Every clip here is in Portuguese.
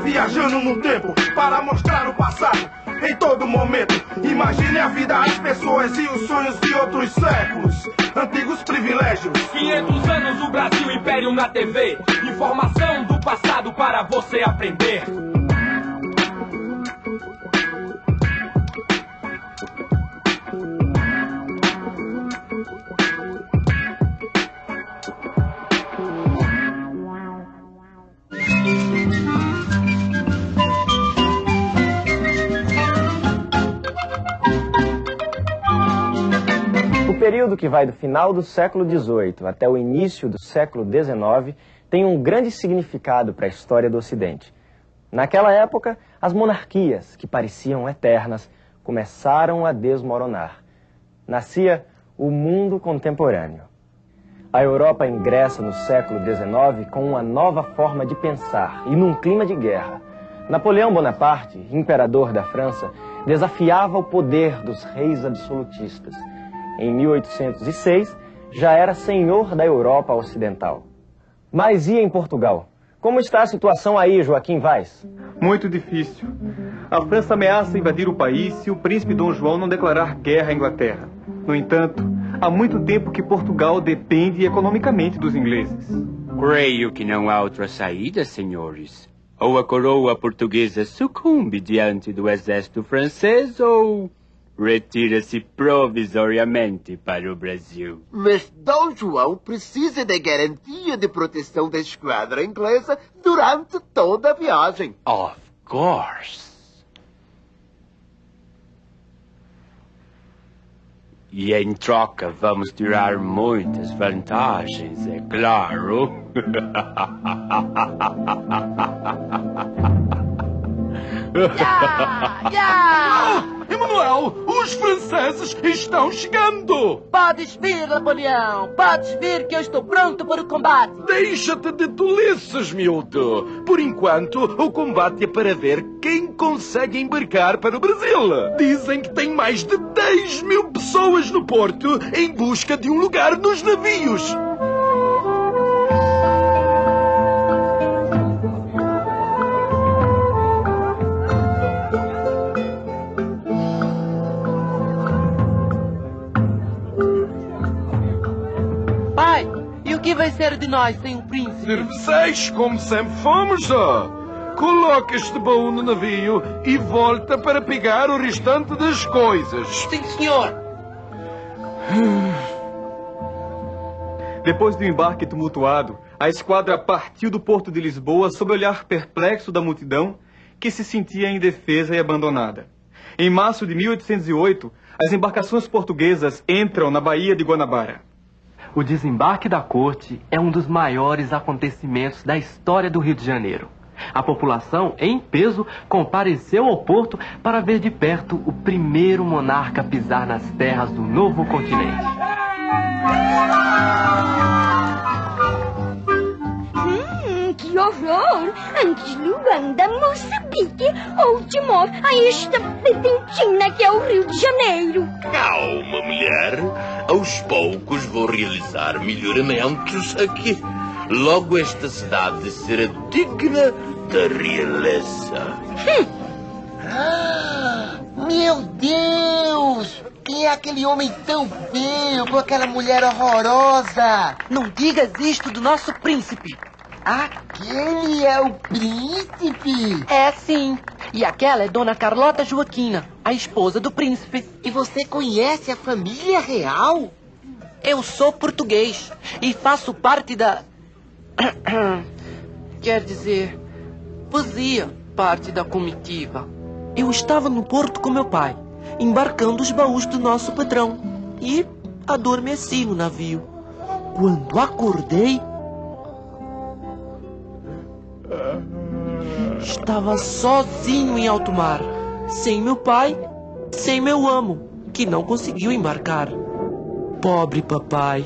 viajando no tempo para mostrar o passado em todo momento. Imagine a vida, as pessoas e os sonhos de outros séculos. Antigos privilégios. 500 anos o Brasil Império na TV. Informação do passado para você aprender. O período que vai do final do século XVIII até o início do século XIX tem um grande significado para a história do Ocidente. Naquela época, as monarquias, que pareciam eternas, começaram a desmoronar. Nascia o mundo contemporâneo. A Europa ingressa no século XIX com uma nova forma de pensar e num clima de guerra. Napoleão Bonaparte, imperador da França, desafiava o poder dos reis absolutistas. Em 1806, já era senhor da Europa Ocidental. Mas e em Portugal? Como está a situação aí, Joaquim Vaz? Muito difícil. A França ameaça invadir o país se o príncipe Dom João não declarar guerra à Inglaterra. No entanto, há muito tempo que Portugal depende economicamente dos ingleses. Creio que não há outra saída, senhores. Ou a coroa portuguesa sucumbe diante do exército francês, ou retira-se provisoriamente para o Brasil. Mas Dom João precisa da garantia de proteção da esquadra inglesa durante toda a viagem. Of course. E em troca vamos tirar muitas vantagens, é claro. Emanuel, os franceses estão chegando! Podes vir, Napoleão. Podes vir que eu estou pronto para o combate. Deixa-te de tolices, miúdo. Por enquanto, o combate é para ver quem consegue embarcar para o Brasil. Dizem que tem mais de 10.000 pessoas no porto em busca de um lugar nos navios. Pai, e o que vai ser de nós sem o príncipe? Serviçais, como sempre fomos, ó. Coloca este baú no navio e volta para pegar o restante das coisas. Sim, senhor. Depois do embarque tumultuado, a esquadra partiu do porto de Lisboa sob o olhar perplexo da multidão que se sentia indefesa e abandonada. Em março de 1808, as embarcações portuguesas entram na Baía de Guanabara. O desembarque da corte é um dos maiores acontecimentos da história do Rio de Janeiro. A população, em peso, compareceu ao porto para ver de perto o primeiro monarca pisar nas terras do novo continente. Que horror! Antes Luanda, Moçambique ou Timor, a esta petentina que é o Rio de Janeiro. Calma, mulher. Aos poucos vou realizar melhoramentos aqui. Logo esta cidade será digna da realeza. Meu Deus! Quem é aquele homem tão feio com aquela mulher horrorosa? Não digas isto do nosso príncipe. Aquele é o príncipe? É, sim. E aquela é Dona Carlota Joaquina, a esposa do príncipe. E você conhece a família real? Eu sou português e faço parte da... Quer dizer, fazia parte da comitiva. Eu estava no porto com meu pai, embarcando os baús do nosso patrão. E adormeci no navio. Quando acordei, estava sozinho em alto mar, sem meu pai, sem meu amo, que não conseguiu embarcar. Pobre papai,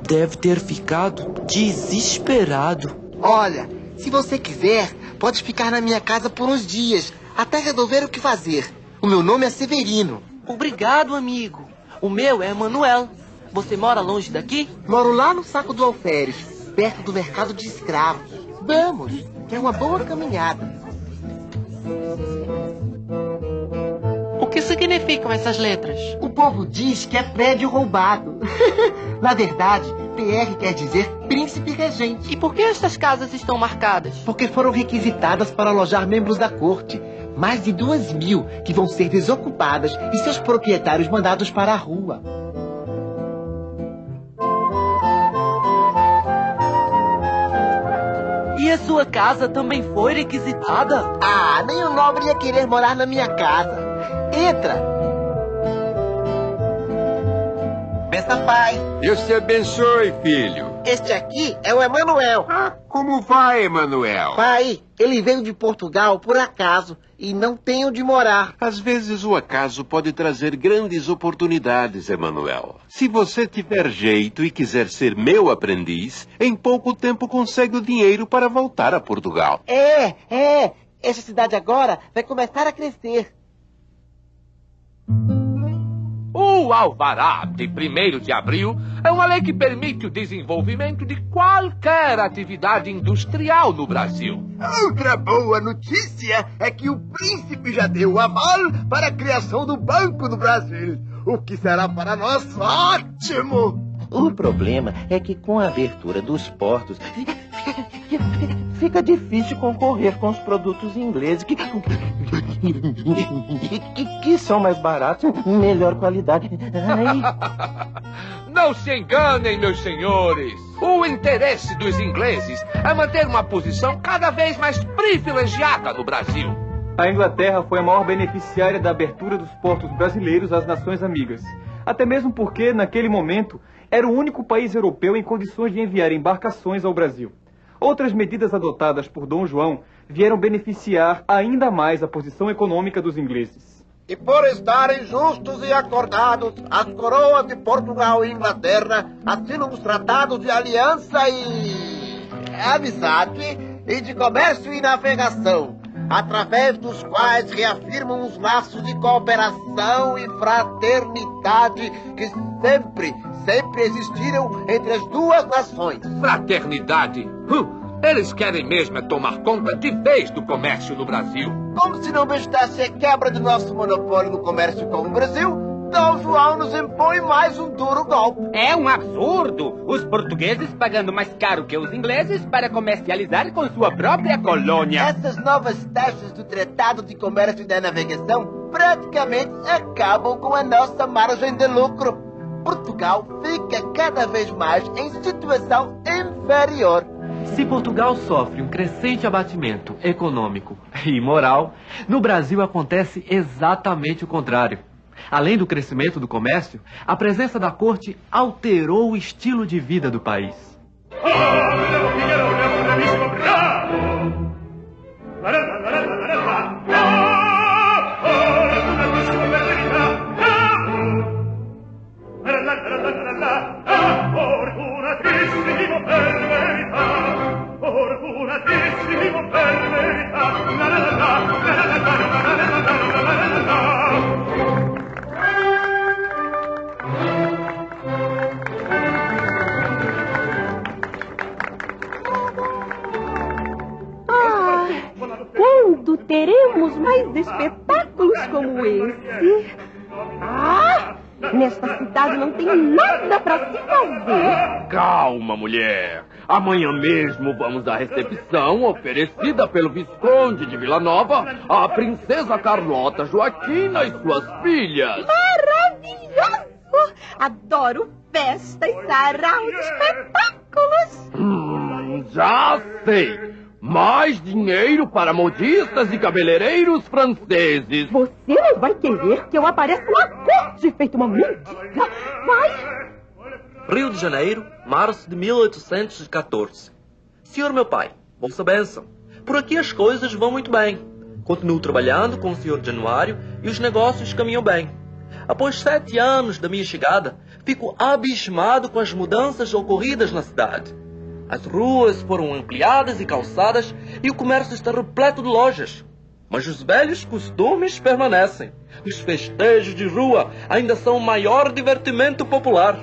deve ter ficado desesperado. Olha, se você quiser, pode ficar na minha casa por uns dias, até resolver o que fazer. O meu nome é Severino. Obrigado, amigo. O meu é Manuel. Você mora longe daqui? Moro lá no Saco do Alferes, perto do mercado de escravos. Vamos, que é uma boa caminhada. O que significam essas letras? O povo diz que é prédio roubado. Na verdade, PR quer dizer príncipe regente. E por que essas casas estão marcadas? Porque foram requisitadas para alojar membros da corte. Mais de 2.000 que vão ser desocupadas e seus proprietários mandados para a rua. E a sua casa também foi requisitada? Ah, nenhum nobre ia querer morar na minha casa. Entra! Benção, pai. Deus te abençoe, filho. Este aqui é o Emanuel. Como vai, Emanuel? Pai, ele veio de Portugal por acaso e não tem onde morar. Às vezes o acaso pode trazer grandes oportunidades, Emanuel. Se você tiver jeito e quiser ser meu aprendiz, em pouco tempo consegue o dinheiro para voltar a Portugal. É. Essa cidade agora vai começar a crescer. O Alvará de 1º de abril é uma lei que permite o desenvolvimento de qualquer atividade industrial no Brasil. Outra boa notícia é que o príncipe já deu o aval para a criação do Banco do Brasil, o que será para nós ótimo. O problema é que com a abertura dos portos fica difícil concorrer com os produtos ingleses que são mais baratos e melhor qualidade. Não se enganem, meus senhores. O interesse dos ingleses é manter uma posição cada vez mais privilegiada no Brasil. A Inglaterra foi a maior beneficiária da abertura dos portos brasileiros às nações amigas. Até mesmo porque, naquele momento, era o único país europeu em condições de enviar embarcações ao Brasil. Outras medidas adotadas por Dom João vieram beneficiar ainda mais a posição econômica dos ingleses. E por estarem justos e acordados, as coroas de Portugal e Inglaterra assinam os tratados de aliança e amizade e de comércio e navegação, através dos quais reafirmam os laços de cooperação e fraternidade que sempre existiram entre as duas nações. Fraternidade? Eles querem mesmo é tomar conta de vez do comércio no Brasil. Como se não bastasse a quebra do nosso monopólio no comércio com o Brasil, Dom João nos impõe mais um duro golpe. É um absurdo! Os portugueses pagando mais caro que os ingleses para comercializar com sua própria colônia. Essas novas taxas do Tratado de Comércio e da Navegação praticamente acabam com a nossa margem de lucro. Portugal fica cada vez mais em situação inferior. Se Portugal sofre um crescente abatimento econômico e moral, no Brasil acontece exatamente o contrário. Além do crescimento do comércio, a presença da corte alterou o estilo de vida do país. Quando teremos mais espetáculos como esse? Nesta cidade não tem nada para se fazer. Calma, mulher. Amanhã mesmo vamos à recepção oferecida pelo Visconde de Vila Nova à princesa Carlota Joaquina e suas filhas. Maravilhoso! Adoro festas, saraus, espetáculos. Já sei. Mais dinheiro para modistas e cabeleireiros franceses. Você não vai querer que eu apareça na corte feito uma mendiga. Vai! Rio de Janeiro, março de 1814. Senhor meu pai, vossa bênção. Por aqui as coisas vão muito bem. Continuo trabalhando com o Sr. Januário e os negócios caminham bem. Após 7 anos da minha chegada, fico abismado com as mudanças ocorridas na cidade. As ruas foram ampliadas e calçadas e o comércio está repleto de lojas. Mas os velhos costumes permanecem. Os festejos de rua ainda são o maior divertimento popular.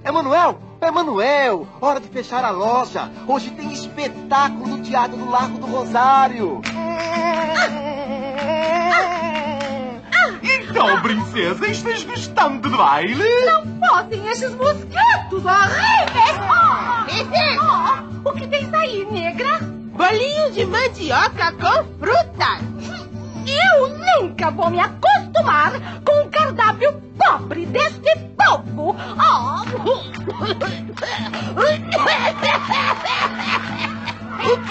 Emanuel, hora de fechar a loja. Hoje tem espetáculo no Teatro do Largo do Rosário. princesa, estás gostando do baile? Não fossem esses mosquitos horríveis! O que tens aí, negra? Bolinho de mandioca com frutas. Eu nunca vou me acostumar com o cardápio pobre deste povo.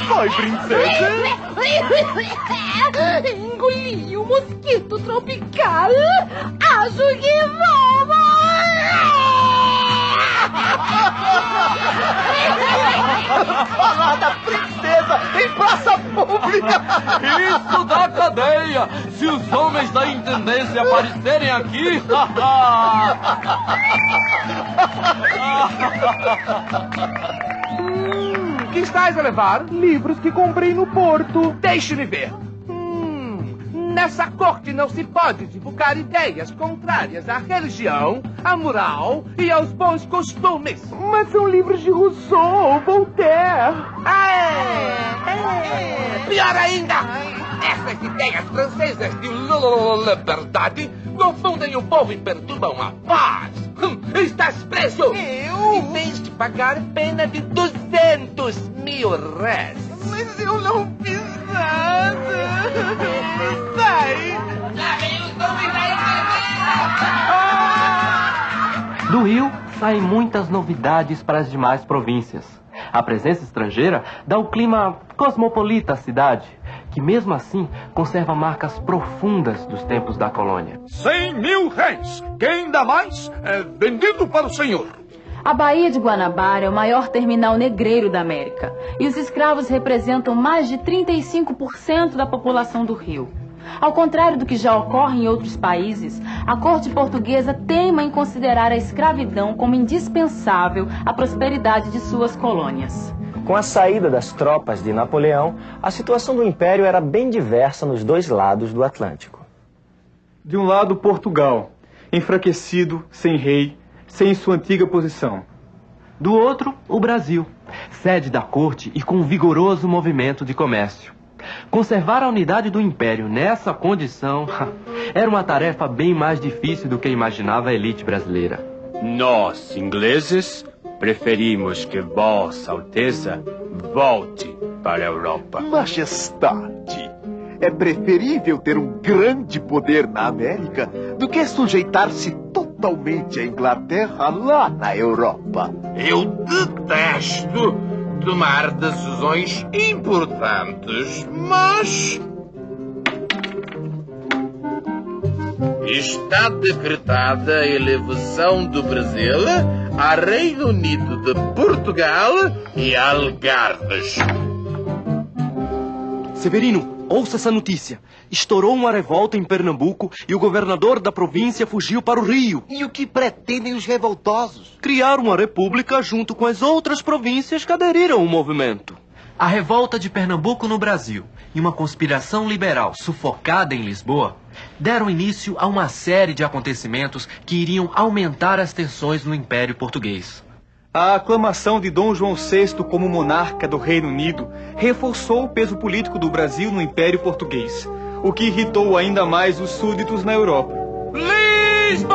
Vai, princesa! Engoli o mosquito tropical. Acho que vou Falar da princesa em praça pública! Isso da cadeia! Se os homens da intendência aparecerem aqui... Que estás a levar? Livros que comprei no porto. Deixe-me ver. Nessa corte não se pode divulgar ideias contrárias à religião, à moral e aos bons costumes. Mas são livros de Rousseau, Voltaire. Pior ainda, essas ideias francesas de liberdade confundem o povo e perturbam a paz. Estás preso. Eu? E tens de pagar pena de 200 mil réis. Mas eu não fiz nada. Sai. Do Rio saem muitas novidades para as demais províncias. A presença estrangeira dá o clima cosmopolita à cidade, que mesmo assim conserva marcas profundas dos tempos da colônia. 100 mil réis. Quem dá mais é vendido para o senhor. A Baía de Guanabara é o maior terminal negreiro da América e os escravos representam mais de 35% da população do Rio. Ao contrário do que já ocorre em outros países, a corte portuguesa teima em considerar a escravidão como indispensável à prosperidade de suas colônias. Com a saída das tropas de Napoleão, a situação do Império era bem diversa nos dois lados do Atlântico. De um lado, Portugal, enfraquecido, sem rei, sem sua antiga posição. Do outro, o Brasil, sede da corte e com um vigoroso movimento de comércio. Conservar a unidade do Império nessa condição era uma tarefa bem mais difícil do que imaginava a elite brasileira. Nós, ingleses, preferimos que Vossa Alteza volte para a Europa. Majestade, é preferível ter um grande poder na América do que sujeitar-se totalmente à Inglaterra lá na Europa. Eu detesto tomar decisões importantes, mas está decretada a elevação do Brasil a Reino Unido de Portugal e Algarves. Severino, ouça essa notícia. Estourou uma revolta em Pernambuco e o governador da província fugiu para o Rio. E o que pretendem os revoltosos? Criar uma república junto com as outras províncias que aderiram ao movimento. A revolta de Pernambuco no Brasil e uma conspiração liberal sufocada em Lisboa deram início a uma série de acontecimentos que iriam aumentar as tensões no Império Português. A aclamação de Dom João VI como monarca do Reino Unido reforçou o peso político do Brasil no Império Português, o que irritou ainda mais os súditos na Europa. Lisbonenses!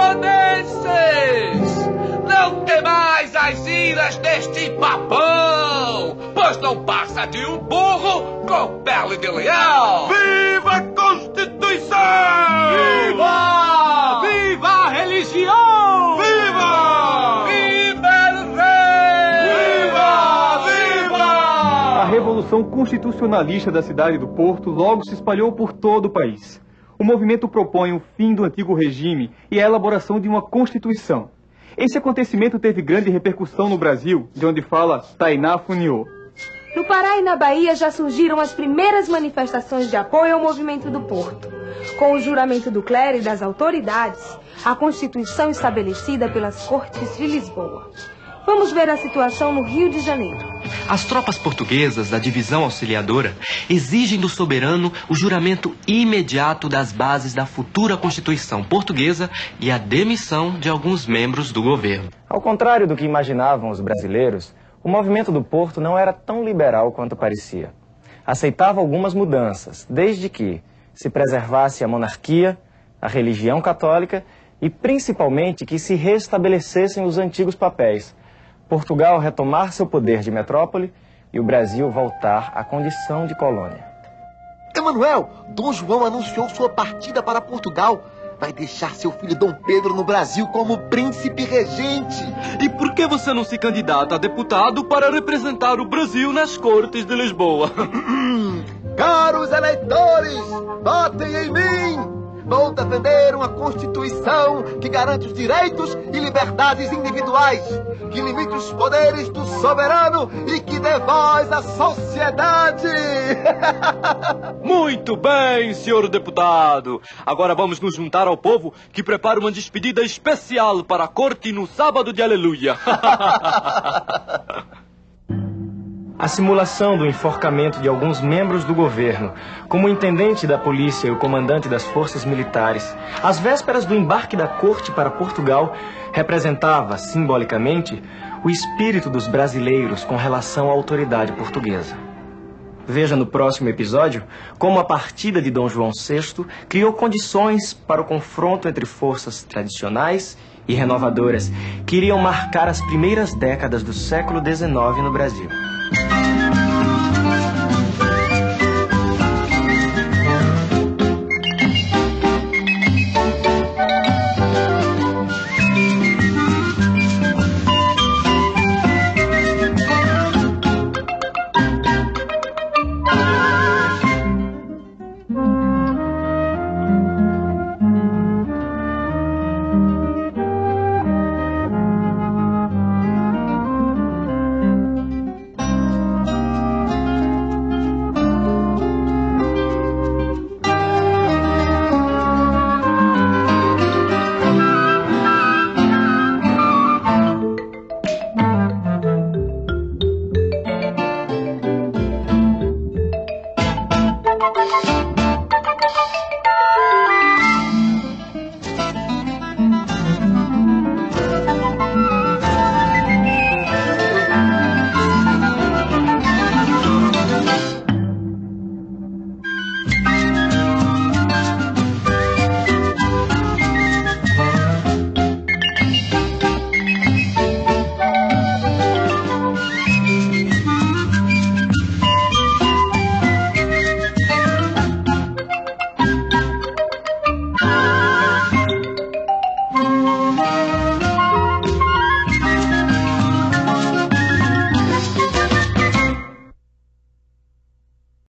Não temais as iras deste papão, pois não passa de um burro com pele de leão! Viva a Constituição! Viva! Viva a religião! Viva! Viva o rei! Viva! Viva! A Revolução Constitucionalista da cidade do Porto logo se espalhou por todo o país. O movimento propõe o fim do antigo regime e a elaboração de uma Constituição. Esse acontecimento teve grande repercussão no Brasil, de onde fala Tainá Funiô. No Pará e na Bahia já surgiram as primeiras manifestações de apoio ao movimento do Porto. Com o juramento do clero e das autoridades, a Constituição estabelecida pelas Cortes de Lisboa. Vamos ver a situação no Rio de Janeiro. As tropas portuguesas da divisão auxiliadora exigem do soberano o juramento imediato das bases da futura Constituição portuguesa e a demissão de alguns membros do governo. Ao contrário do que imaginavam os brasileiros, o movimento do Porto não era tão liberal quanto parecia. Aceitava algumas mudanças, desde que se preservasse a monarquia, a religião católica e principalmente que se restabelecessem os antigos papéis, Portugal retomar seu poder de metrópole e o Brasil voltar à condição de colônia. Emanuel, Dom João anunciou sua partida para Portugal. Vai deixar seu filho Dom Pedro no Brasil como príncipe regente. E por que você não se candidata a deputado para representar o Brasil nas Cortes de Lisboa? Caros eleitores, votem em mim! Vou defender uma Constituição que garante os direitos e liberdades individuais, que limite os poderes do soberano e que dê voz à sociedade. Muito bem, senhor deputado. Agora vamos nos juntar ao povo que prepara uma despedida especial para a corte no sábado de Aleluia. A simulação do enforcamento de alguns membros do governo, como o intendente da polícia e o comandante das forças militares, às vésperas do embarque da corte para Portugal, representava, simbolicamente, o espírito dos brasileiros com relação à autoridade portuguesa. Veja no próximo episódio como a partida de Dom João VI criou condições para o confronto entre forças tradicionais e renovadoras que iriam marcar as primeiras décadas do século XIX no Brasil.